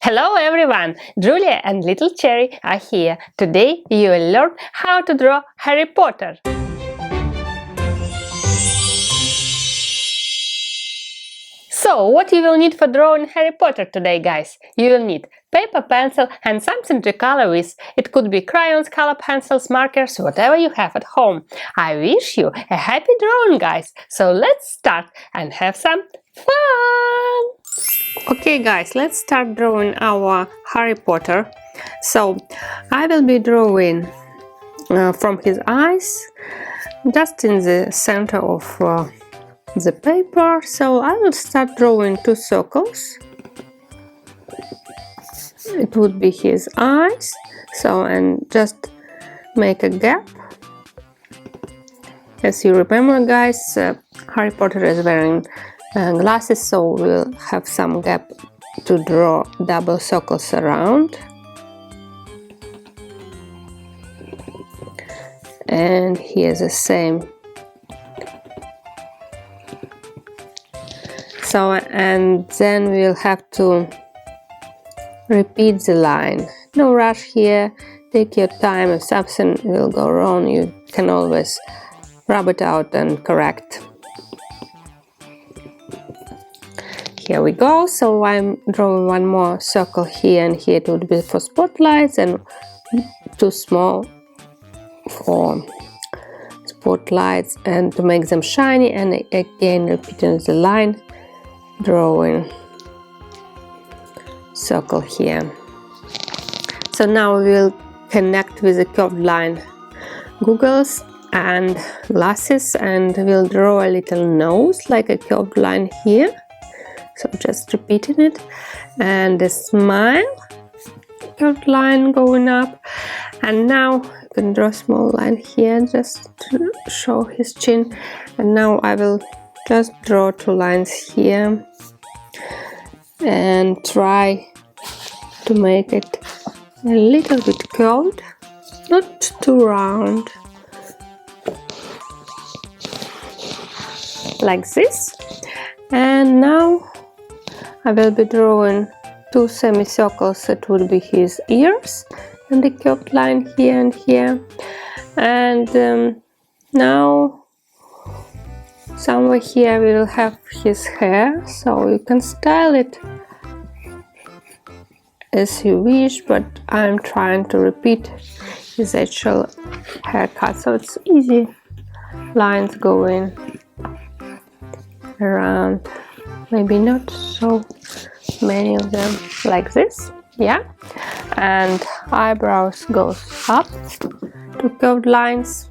Hello everyone! Julia and little Cherry are here. Today you will learn how to draw Harry Potter. So, what you will need for drawing Harry Potter today, guys? You will need paper, pencil and something to color with. It could be crayons, color pencils, markers, whatever you have at home. I wish you a happy drawing, guys. So let's start and have some fun! Okay guys, let's start drawing our Harry Potter. So I will be drawing from his eyes, just in the center of the paper. So I will start drawing two circles. It would be his eyes. So, and just make a gap. As you remember guys, Harry Potter is wearing glasses, so we'll have some gap to draw double circles around. And here's the same. So, and then we'll have to repeat the line. No rush here, take your time. If something will go wrong, you can always rub it out and correct. Here we go. So I'm drawing one more circle here and here. It would be for spotlights and too small for spotlights and to make them shiny, and again repeating the line, drawing circle here. So now we will connect with the curved line goggles and glasses, and we'll draw a little nose like a curved line here. So just repeating it, and a smile, curved line going up. And now you can draw a small line here just to show his chin. And now I will just draw two lines here and try to make it a little bit curved, not too round, like this. And now I will be drawing two semicircles. It would be his ears and the curved line here and here. And now somewhere here we will have his hair, so you can style it as you wish, but I'm trying to repeat his actual haircut, so it's easy lines going around. Maybe not so many of them, like this, yeah. And eyebrows goes up to curved lines.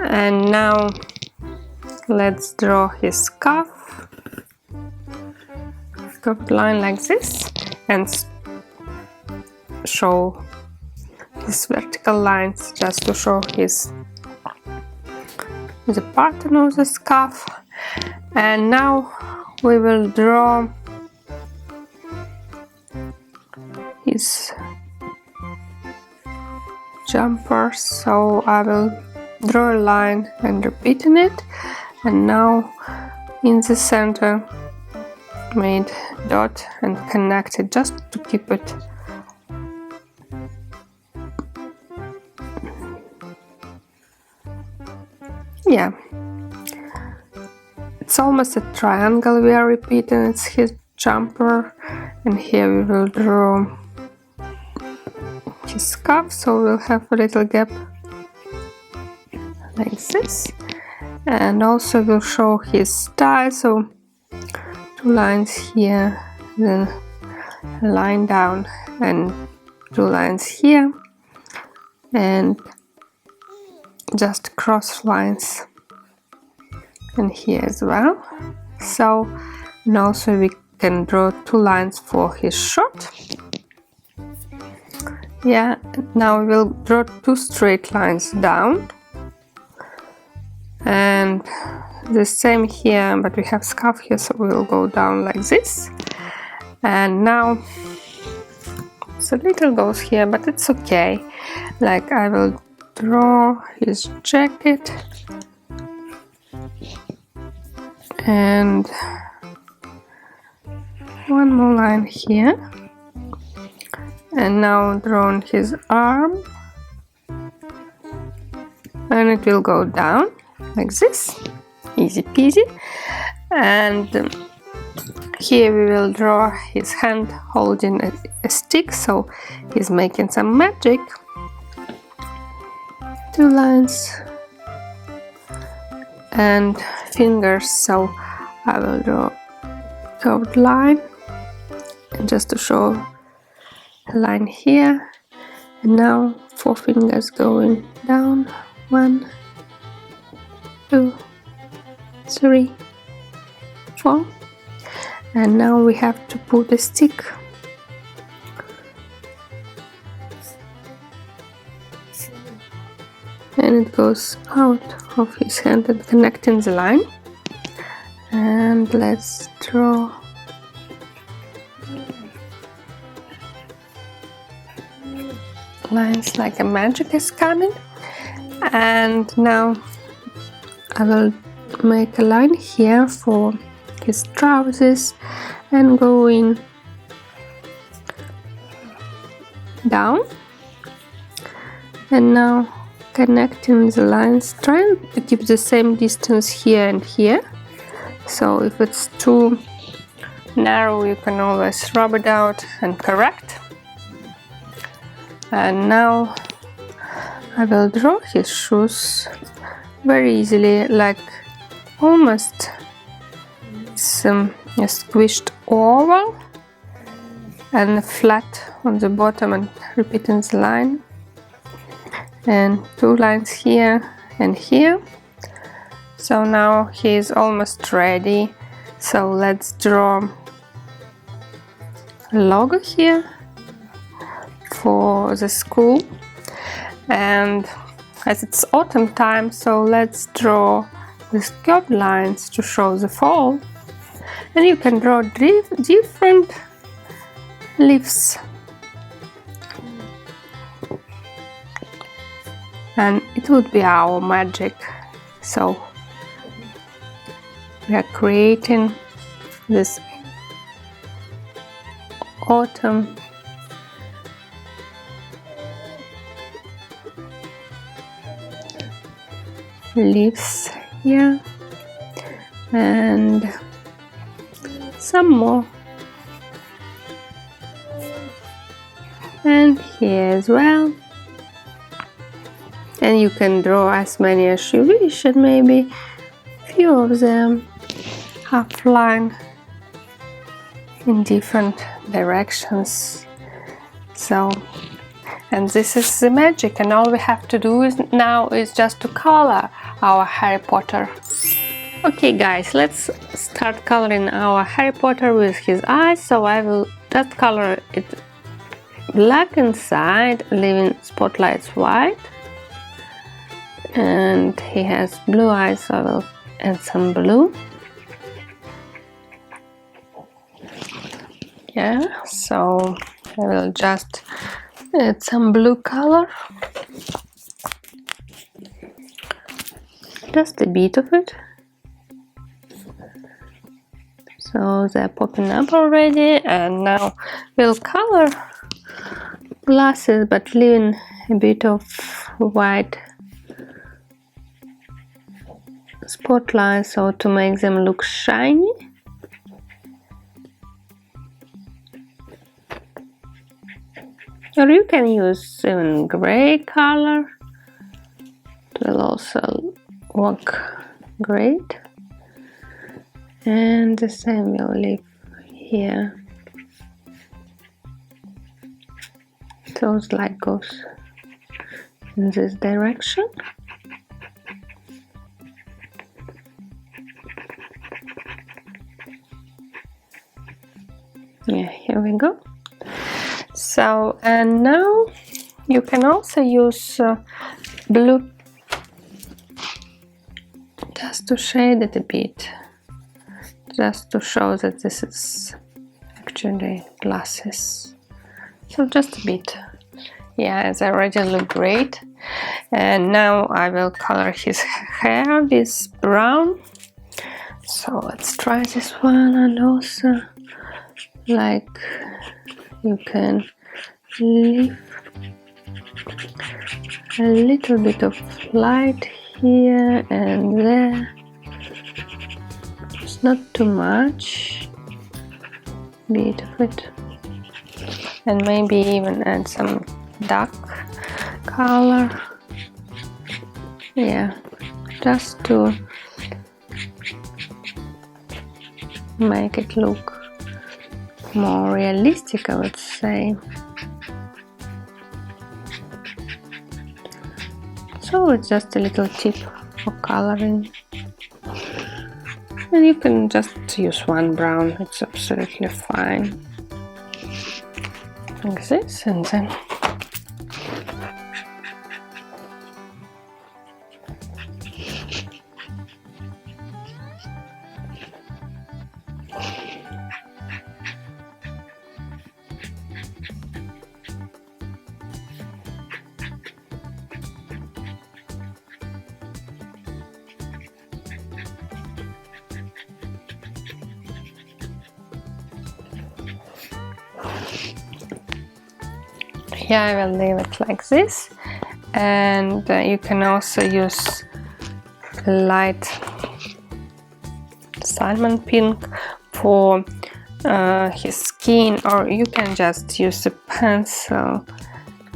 And now let's draw his scarf, curved line like this, and show his vertical lines just to show his the pattern of the scarf. And now we will draw his jumper. So I will draw a line and repeating it, and now in the center made dot and connect it just to keep it yeah. It's almost a triangle we are repeating. It's his jumper, and here we will draw his scarf, so we'll have a little gap like this. And also we'll show his tie, so two lines here, then a line down and two lines here, and just cross lines and here as well. So, and also we can draw two lines for his short. Yeah, now we'll draw two straight lines down, and the same here, but we have scarf here, so we'll go down like this. And now it's a little goes here, but it's okay. Like I will draw his jacket, and one more line here, and now draw on his arm, and it will go down like this, easy peasy. And here we will draw his hand holding a stick, so he's making some magic. 2 lines and fingers, so I will draw curved line, and just to show a line here, and now 4 fingers going down, 1, 2, 3, 4, and now we have to put a stick. And it goes out of his hand and connecting the line. And let's draw lines like a magic is coming. And now I will make a line here for his trousers and going down, and now connecting the lines, trying to keep the same distance here and here. So if it's too narrow, you can always rub it out and correct. And now I will draw his shoes very easily, like almost some a squished oval and flat on the bottom, and repeating the line, and 2 lines here and here. So now he is almost ready, so let's draw a logo here for the school. And as it's autumn time, so let's draw these curved lines to show the fall, and you can draw different leaves, and it would be our magic. So we are creating this autumn leaves here, and some more, and here as well. And you can draw as many as you wish, and maybe few of them half line in different directions. So, and this is the magic, and all we have to do now is just to color our Harry Potter. Okay guys, let's start coloring our Harry Potter with his eyes. So I will just color it black inside, leaving spotlights white. And he has blue eyes, so I will add some blue. Yeah, so I will just add some blue color, just a bit of it. So they're popping up already, and now we'll color glasses, but leaving a bit of white spotlight, so to make them look shiny. Or you can use even gray color, it will also work great. And the same will leave here, so the light goes in this direction. Yeah, here we go. So, and now you can also use blue just to shade it a bit, just to show that this is actually glasses. So just a bit. Yeah, they already look great. And now I will color his hair with brown. So let's try this one, and also like you can leave a little bit of light here and there. It's not too much, bit of it, and maybe even add some dark color. Yeah, just to make it look more realistic, I would say. So it's just a little tip for coloring, and you can just use one brown, it's absolutely fine, like this, and then here I will leave it like this. And you can also use light salmon pink for his skin, or you can just use a pencil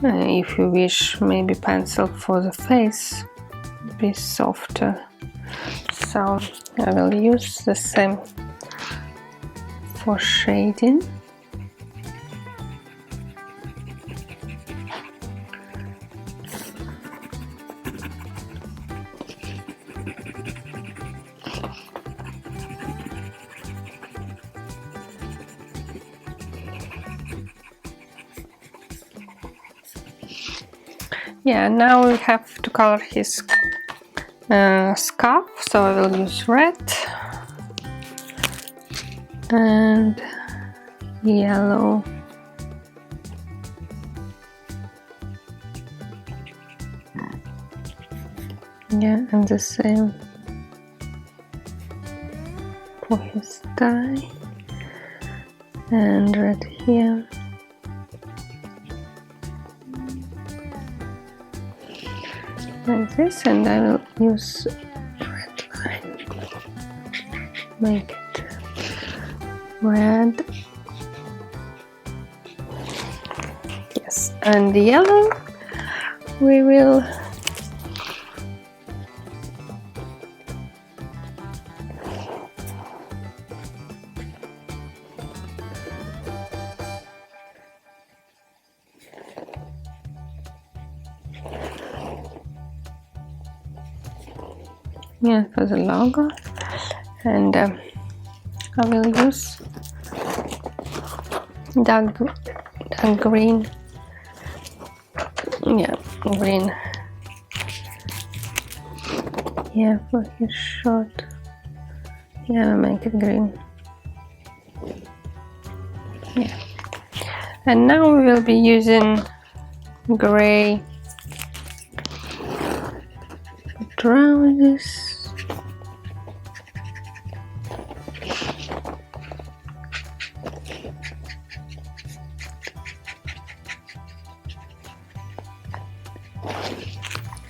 if you wish, maybe pencil for the face, be softer. So I will use the same for shading. Yeah, now we have to color his scarf, so I will use red and yellow. Yeah, and the same for his tie, and red here. Like this, and I will use red line, make it red. Yes, and the yellow we will for the logo, and I will use dark green. Yeah, green. Yeah, for his short. Yeah, I'll make it green. Yeah, and now we will be using gray trousers.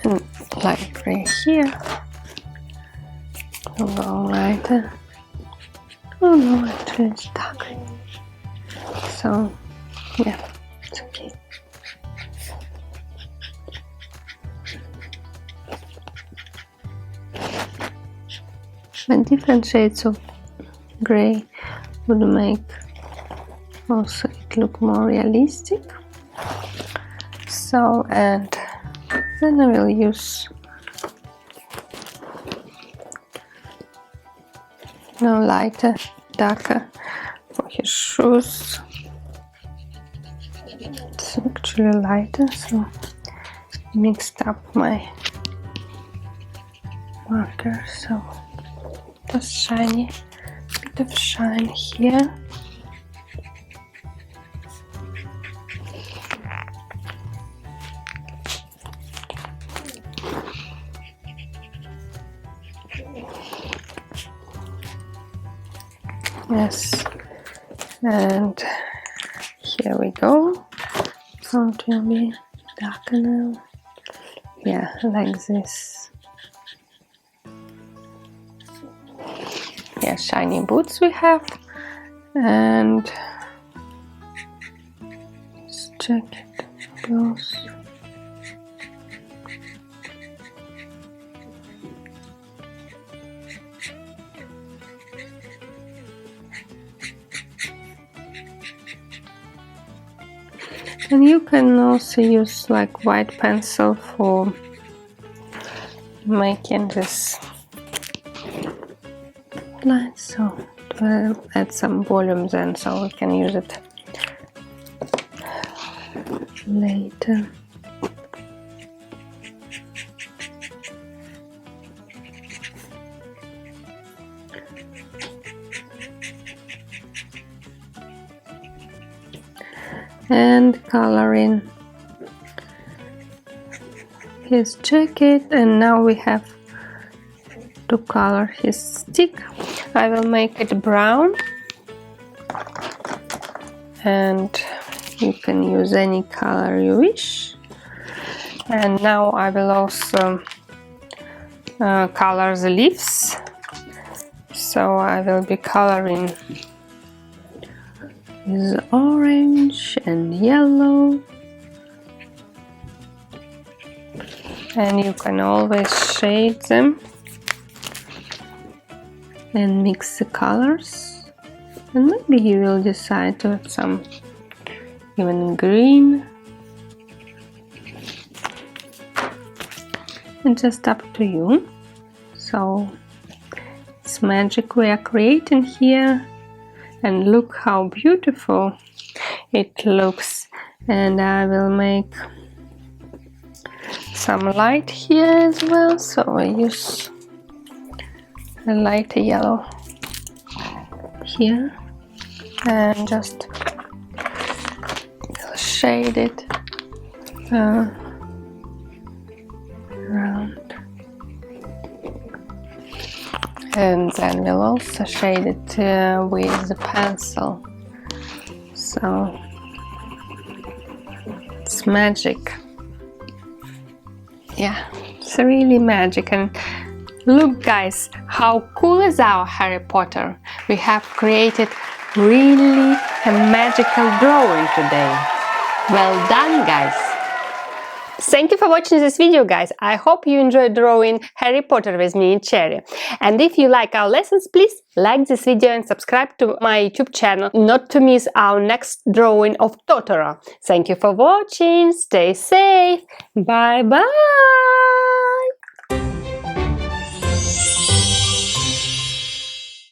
And light gray here. A little lighter. Oh no, actually it's dark. So yeah, it's okay. And different shades of gray would make also it look more realistic. So, and then I will use lighter, darker for his shoes. It's actually lighter, so mixed up my marker, so just shiny, bit of shine here. Yes, And here we go. So it will be darker now. Yeah, like this. Yeah, shiny boots we have. And let's check it close. And you can also use like white pencil for making this line, so it will add some volume then, so we can use it later. And coloring his jacket, and now we have to color his stick. I will make it brown, and you can use any color you wish. And now I will also color the leaves, so I will be coloring with orange and yellow, and you can always shade them and mix the colors, and maybe you will decide to add some even green. It's just up to you. So it's magic we are creating here, and look how beautiful it looks. And I will make some light here as well, so I use a light yellow here and just shade it around, and then we'll also shade it with the pencil. So it's magic. Yeah, it's really magic. And look guys, how cool is our Harry Potter? We have created really a magical drawing today. Well done guys! Thank you for watching this video guys. I hope you enjoyed drawing Harry Potter with me and Cherry. And if you like our lessons, please like this video and subscribe to my YouTube channel not to miss our next drawing of Totoro. Thank you for watching. Stay safe. Bye bye.